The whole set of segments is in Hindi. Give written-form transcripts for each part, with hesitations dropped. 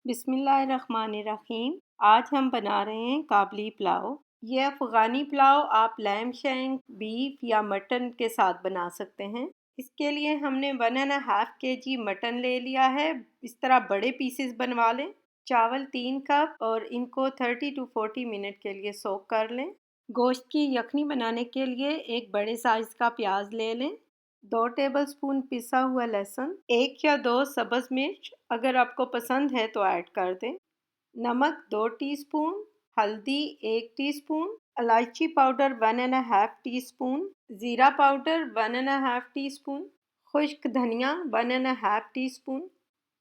बिस्मिल्लाहिर्रहमानिर्रहीम। आज हम बना रहे हैं काबली पुलाव। ये अफ़गानी पुलाव आप लैम शैंक, बीफ या मटन के साथ बना सकते हैं। इसके लिए हमने 1.5 kg मटन ले लिया है। इस तरह बड़े पीसेस बनवा लें। चावल 3 कप और इनको 30 to 40 मिनट के लिए सोक कर लें। गोश्त की यखनी बनाने के लिए एक बड़े साइज़ का प्याज ले लें। 2 टेबलस्पून पिसा हुआ लहसुन, 1 या 2 सब्ज़ मिर्च अगर आपको पसंद है तो ऐड कर दें। नमक 2 टीस्पून, हल्दी 1 टीस्पून, इलायची पाउडर 1.5 टीस्पून, ज़ीरा पाउडर 1.5 टीस्पून, खुश्क धनिया 1.5 टीस्पून,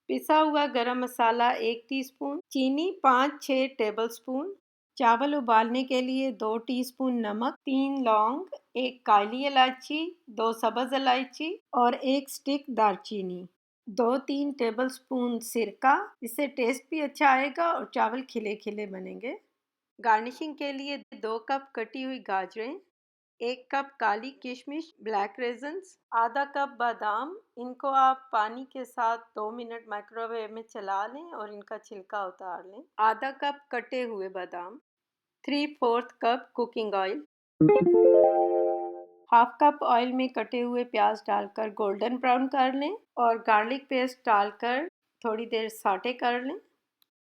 पिसा हुआ गरम मसाला 1 टीस्पून, चीनी 5-6 टेबलस्पून। चावल उबालने के लिए 2 टीस्पून नमक, 3 लौंग, 1 काली इलायची, 2 सब्ज़ इलायची और 1 स्टिक दालचीनी। 2-3 टेबलस्पून सिरका, इससे टेस्ट भी अच्छा आएगा और चावल खिले खिले बनेंगे। गार्निशिंग के लिए 2 कप कटी हुई गाजरें, 1 कप काली किशमिश ब्लैक रेजन्स, आधा कप बादाम। इनको आप पानी के साथ 2 मिनट माइक्रोवेव में चला लें और इनका छिलका उतार लें। आधा कप कटे हुए बादाम, 3/4 cup cooking oil, half cup oil में कटे हुए प्याज डालकर गोल्डन ब्राउन कर लें और गार्लिक पेस्ट डालकर थोड़ी देर सौटे कर लें।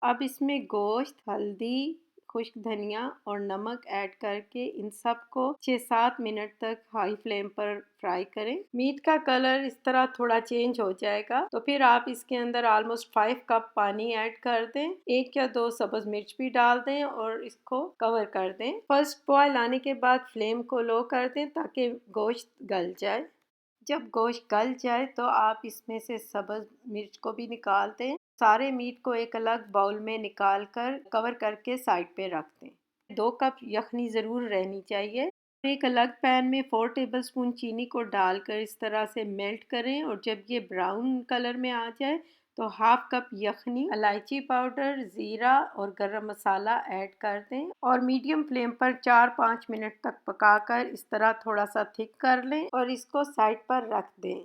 अब इसमें गोश्त, हल्दी, खुश्क धनिया और नमक ऐड करके इन सब को 6-7 मिनट तक हाई फ्लेम पर फ्राई करें। मीट का कलर इस तरह थोड़ा चेंज हो जाएगा तो फिर आप इसके अंदर ऑलमोस्ट 5 कप पानी ऐड कर दें। 1 या 2 सब्ज़ मिर्च भी डाल दें और इसको कवर कर दें। फर्स्ट बॉयल आने के बाद फ्लेम को लो कर दें ताकि गोश्त गल जाए। जब गोश्त गल जाए तो आप इसमें से सब्ज़ मिर्च को भी निकाल दें। सारे मीट को एक अलग बाउल में निकाल कर कवर करके साइड पे रख दें। 2 कप यखनी ज़रूर रहनी चाहिए। एक अलग पैन में 4 टेबलस्पून चीनी को डालकर इस तरह से मेल्ट करें और जब ये ब्राउन कलर में आ जाए तो हाफ कप यखनी, इलायची पाउडर, ज़ीरा और गरम मसाला ऐड कर दें और मीडियम फ्लेम पर 4-5 मिनट तक पकाकर इस तरह थोड़ा सा थिक कर लें और इसको साइड पर रख दें।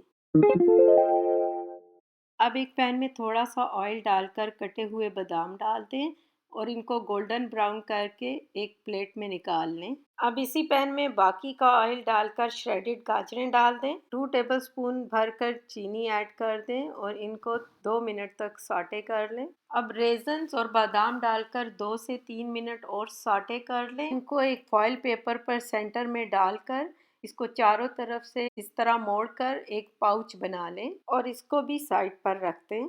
अब एक पैन में थोड़ा सा ऑयल डालकर कटे हुए बादाम डाल दें और इनको गोल्डन ब्राउन करके एक प्लेट में निकाल लें। अब इसी पैन में बाकी का ऑयल डालकर श्रेडेड गाजरें डाल दें। 2 टेबलस्पून भरकर चीनी ऐड कर दें और इनको 2 मिनट तक सॉटे कर लें। अब रेजन्स और बादाम डालकर 2 से 3 मिनट और सॉटे कर लें। इनको एक फॉइल पेपर पर सेंटर में डालकर इसको चारों तरफ से इस तरह मोड़कर एक पाउच बना लें और इसको भी साइड पर रख दें।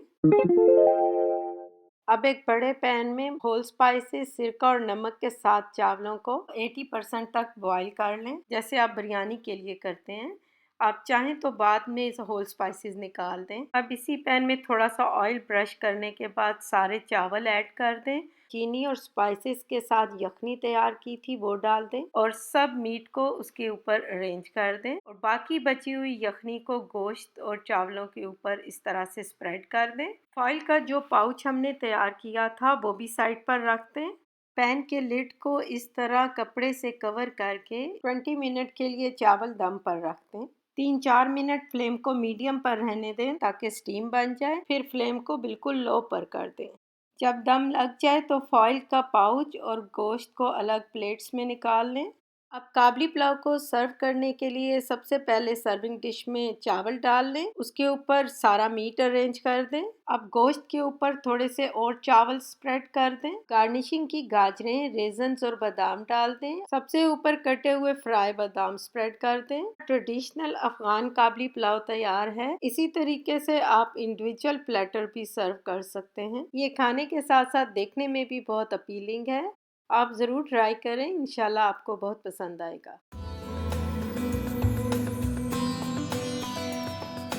अब एक बड़े पैन में होल स्पाइसेस, सिरका और नमक के साथ चावलों को 80% तक बॉईल कर लें जैसे आप बिरयानी के लिए करते हैं। आप चाहें तो बाद में इस होल स्पाइसेस निकाल दें। अब इसी पैन में थोड़ा सा ऑयल ब्रश करने के बाद सारे चावल ऐड कर दें। चीनी और स्पाइसेस के साथ यखनी तैयार की थी वो डाल दें और सब मीट को उसके ऊपर अरेंज कर दें और बाकी बची हुई यखनी को गोश्त और चावलों के ऊपर इस तरह से स्प्रेड कर दें। फॉइल का जो पाउच हमने तैयार किया था वो भी साइड पर रख दें। पैन के लिड को इस तरह कपड़े से कवर करके 20 मिनट के लिए चावल दम पर रख दें। 3-4 मिनट फ्लेम को मीडियम पर रहने दें ताकि स्टीम बन जाए, फिर फ्लेम को बिल्कुल लो पर कर दें। जब दम लग जाए तो फॉइल का पाउच और गोश्त को अलग प्लेट्स में निकाल लें। अब काबली पुलाव को सर्व करने के लिए सबसे पहले सर्विंग डिश में चावल डाल लें, उसके ऊपर सारा मीट अरेंज कर दें। अब गोश्त के ऊपर थोड़े से और चावल स्प्रेड कर दें। गार्निशिंग की गाजरें, रेजन्स और बादाम डाल दें। सबसे ऊपर कटे हुए फ्राई बादाम स्प्रेड कर दें। ट्रेडिशनल अफगान काबली पुलाव तैयार है। इसी तरीके से आप इंडिविजुअल प्लेटर भी सर्व कर सकते हैं। ये खाने के साथ साथ देखने में भी बहुत अपीलिंग है। आप ज़रूर ट्राई करें, इंशाल्लाह आपको बहुत पसंद आएगा।